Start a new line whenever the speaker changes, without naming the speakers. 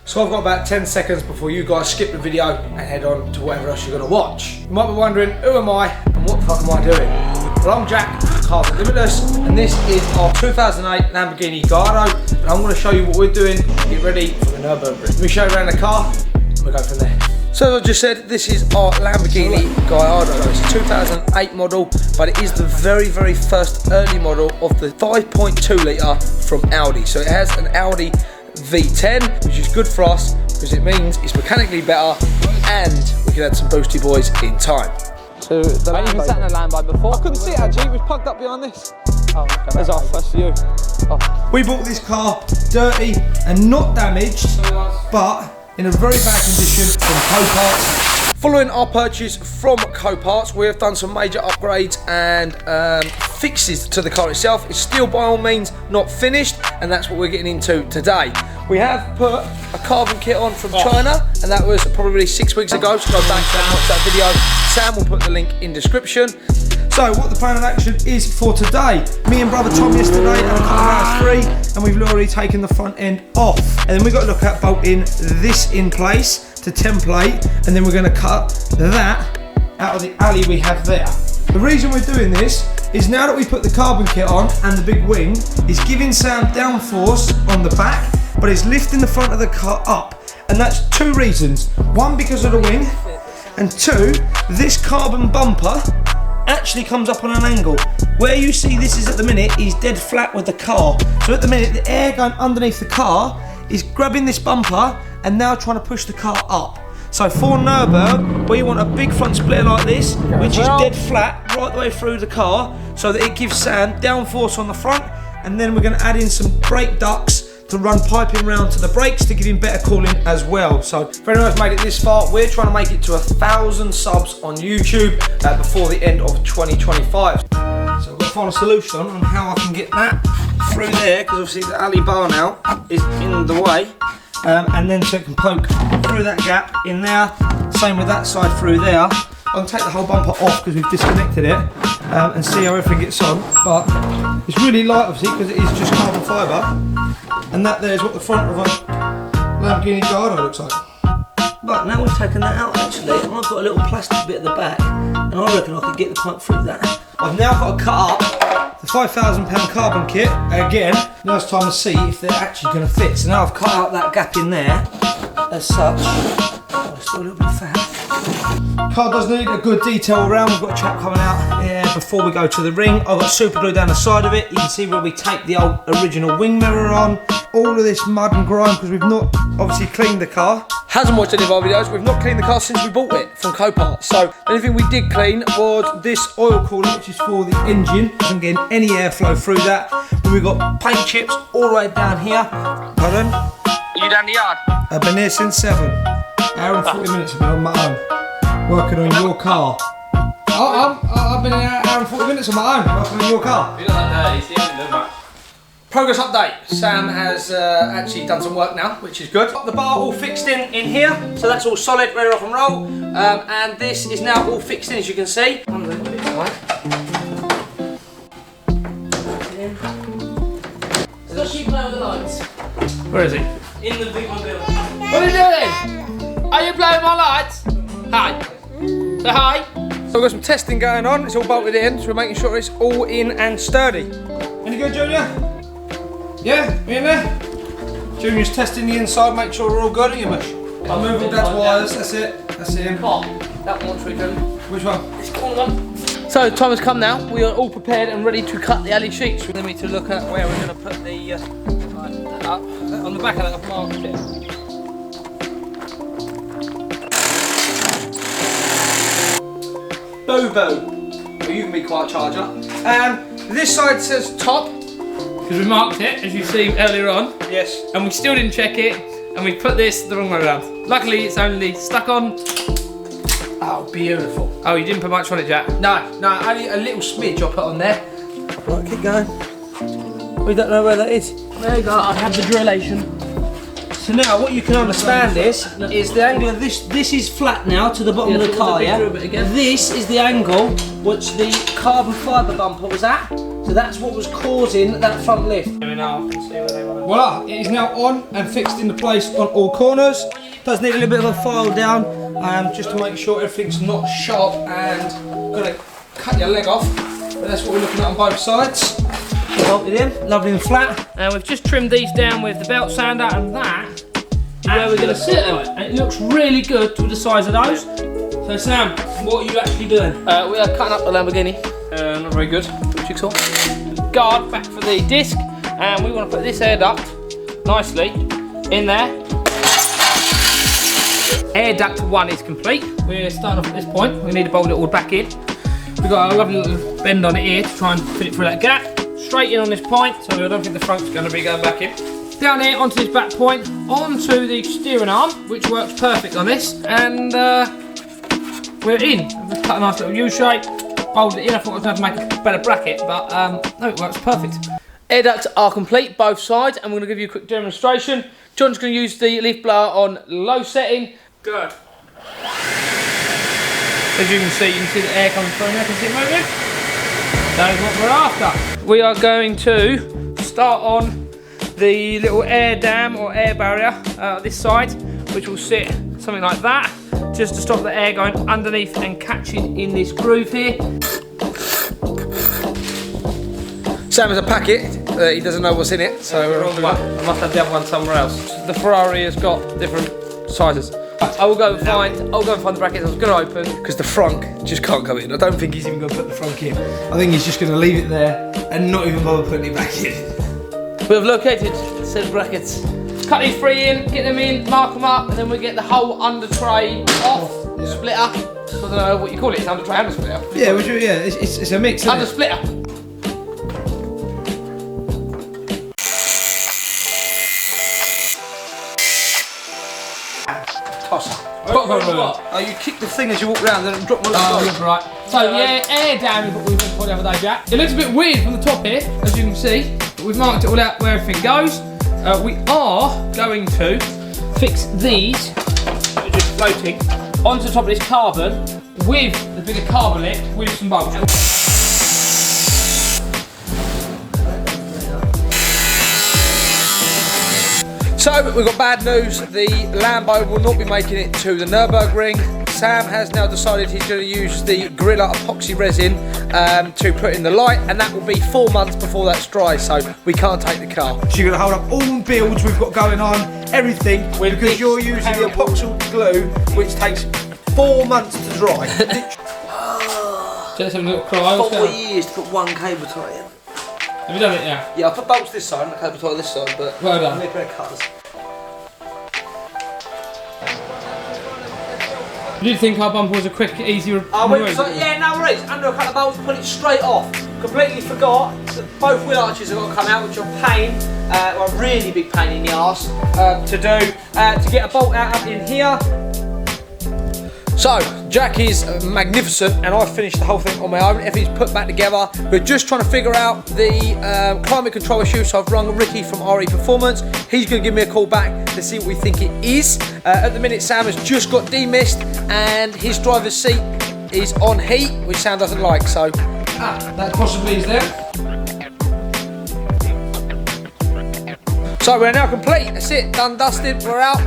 So I've got about 10 seconds before you guys skip the video and head on to whatever else you're gonna watch. You might be wondering, who am I and what the fuck am I doing? Well, I'm Jack, Cars at Limitless, and this is our 2008 Lamborghini Gallardo, and I'm gonna show you what we're doing to get ready for the Nurburgring. Let me show you around the car, and we'll go from there. So as I just said, this is our Lamborghini Gallardo. It's a 2008 model, but it is the very, very first early model of the 5.2 litre from Audi. So it has an Audi V10, which is good for us because it means it's mechanically better and we can add some boosty boys in time. So the
I even sat in a Lambo before. I couldn't see it actually, it was plugged up behind this. Oh, okay. That's off, that's for you. Oh.
We bought this car dirty and not damaged, but in a very bad condition from Coparts. Following our purchase from Coparts, we have done some major upgrades and fixes to the car itself. It's still by all means not finished, and that's what we're getting into today. We have put a carbon kit on from China, and that was probably 6 weeks ago, so go back and watch that video. Sam will put the link in description. So what the plan of action is for today, me and brother Tom yesterday had a cut around 3, and we've already taken the front end off. And then we've got to look at bolting this in place to template, and then we're going to cut that out of the alley we have there. The reason we're doing this is now that we put the carbon kit on and the big wing, it's giving Sam downforce on the back, but it's lifting the front of the car up. And that's 2 reasons. 1, because of the wing, and 2, this carbon bumper actually comes up on an angle. Where you see this is at the minute is dead flat with the car. So at the minute, the air going underneath the car is grabbing this bumper and now trying to push the car up. So for Nurburgring, we want a big front splitter like this, which is dead flat right the way through the car, so that it gives Sam downforce on the front, and then we're going to add in some brake ducts to run piping round to the brakes to give him better cooling as well. So if anyone's made it this far, we're trying to make it to 1,000 subs on YouTube before the end of 2025. So we've got to find a solution on how I can get that through there, because obviously the alley bar now is in the way, and then so it can poke through that gap in there. Same with that side through there. I can take the whole bumper off because we've disconnected it and see how everything gets on, but it's really light obviously because it is just carbon fibre. And that there is what the front of a Lamborghini Gallardo looks like. But now we've taken that out actually, and I've got a little plastic bit at the back, and I reckon I could get the pipe through that. I've now got to cut up the £5,000 carbon kit again. Now it's time to see if they're actually going to fit. So now I've cut out that gap in there, as such. Oh, still a little bit fat. Car does need a good detail around. We've got a chap coming out here before we go to the ring. I've got super glue down the side of it. You can see where we taped the old original wing mirror on. All of this mud and grime because we've not obviously cleaned the car. Hasn't watched any of our videos. We've not cleaned the car since we bought it from Coparts. So the only thing we did clean was this oil cooler, which is for the engine. Isn't getting any airflow through that. But we've got paint chips all the way down here. Pardon?
You down the yard?
I've been here since 7. Hour and 40 minutes I've been on my own, working on your car. I've been here an hour and 40 minutes on my own, working on your car.
You're not dirty, Stephen.
Progress update. Sam has actually done some work now, which is good. Got the bar all fixed in here, so that's all solid, ready to rock and roll. And this is now all fixed in, as you can see.
Still keep playing with the lights.
Where is he?
In the big mobile.
What are you doing? Are you playing my lights? Hi. Say hi.
So we've got some testing going on. It's all bolted in, so we're making sure it's all in and sturdy. Any good, Junior? Yeah, you in there? Junior's testing the inside, make sure we're all good, are you, Mush? I'm moving Dad's wires, that's it. That's him.
That one's free, Johnny.
Which one?
This corner one. So time has come now. We are all prepared and ready to cut the alley sheets. We need to look at where we're going to put the up on the back of that. I've marked it. Boo boo.
Well, you can be quiet, Charger. This side says top.
Because we marked it, as you see earlier on.
Yes.
And we still didn't check it, and we put this the wrong way around. Luckily, it's only stuck on.
Oh, beautiful.
Oh, you didn't put much on it, Jack?
No, only a little smidge I put on there. Right, keep going. We don't know where that is.
There you go, I have the drillation.
So now what you can understand is the angle of this. This is flat now to the bottom of the car, yeah? This is the angle which the carbon fibre bumper was at. So that's what was causing that front lift. Voila, it is now on and fixed into place on all corners. Does need a little bit of a file down, just to make sure everything's not sharp and gonna cut your leg off. But that's what we're looking at on both sides. Bolted in, lovely and flat.
And we've just trimmed these down with the belt sander, and that is where we're going to sit them. And it looks really good to the size of those.
So Sam, what are you actually doing?
We are cutting up the Lamborghini. Not very good. Jigsaw. Guard back for the disc, and we want to put this air duct nicely in there. Air duct 1 is complete. We're starting off at this point. We need to bolt it all back in. We've got a lovely little bend on it here to try and fit it through that gap. Straight in on this point, so I don't think the front's going to be going back in. Down here onto this back point, onto the steering arm, which works perfect on this, and we're in. We've cut a nice little U shape, bolted it in. I thought I was going to have to make a better bracket, but no, it works perfect. Air ducts are complete, both sides, and we're going to give you a quick demonstration. John's going to use the leaf blower on low setting. Good. As you can see the air coming through, and I can see it moving. That is what we're after. We are going to start on the little air dam or air barrier this side, which will sit something like that, just to stop the air going underneath and catching in this groove here.
Sam has a packet, he doesn't know what's in it, so we're on one.
I must have the other one somewhere else. The Ferrari has got different sizes. I'll go and find the brackets I was going to open.
Because the frunk just can't go in. I don't think he's even going to put the frunk in. I think he's just going to leave it there and not even bother putting it back in.
We've located said brackets. Cut these 3 in, get them in, mark them up, and then we get the whole under tray off, the splitter. I don't know what you call it, it's under tray and a splitter.
Yeah, it's a mix, isn't
under
it?
splitter.
Oh, you kick the thing as you walk around and then drop my little
right. So the air dam is what we went for the other day, Jack. It looks a bit weird from the top here, as you can see, but we've marked it all out where everything goes. We are going to fix these, which are just floating, onto the top of this carbon with the bigger carbon lip with some bolts.
So, we've got bad news. The Lambo will not be making it to the Nurburgring. Sam has now decided he's going to use the Gorilla epoxy resin to put in the light, and that will be 4 months before that's dry, so we can't take the car. So you're going to hold up all builds we've got going on, everything, because you're using the epoxy glue, which takes 4 months to dry.
Just having a little cry.
4 years to put one cable tie in.
Have you done it now?
Yeah, I put bolts this side and a cable tie this side, but
well done.
I need a pair of cutters.
You did think our bumper was a quick, easy
I went so, yeah, no worries. Under a couple of bolts, put it straight off. Completely forgot that both wheel arches have got to come out, which are a pain, well, a really big pain in the arse to do. To get a bolt out up in here. So, Jack is magnificent, and I finished the whole thing on my own. Everything's put back together. We're just trying to figure out the climate control issue, so I've rung Ricky from RE Performance. He's going to give me a call back to see what we think it is. At the minute, Sam has just got demist, and his driver's seat is on heat, which Sam doesn't like, so that possibly is there. So we're now complete. That's it, done, dusted, we're out.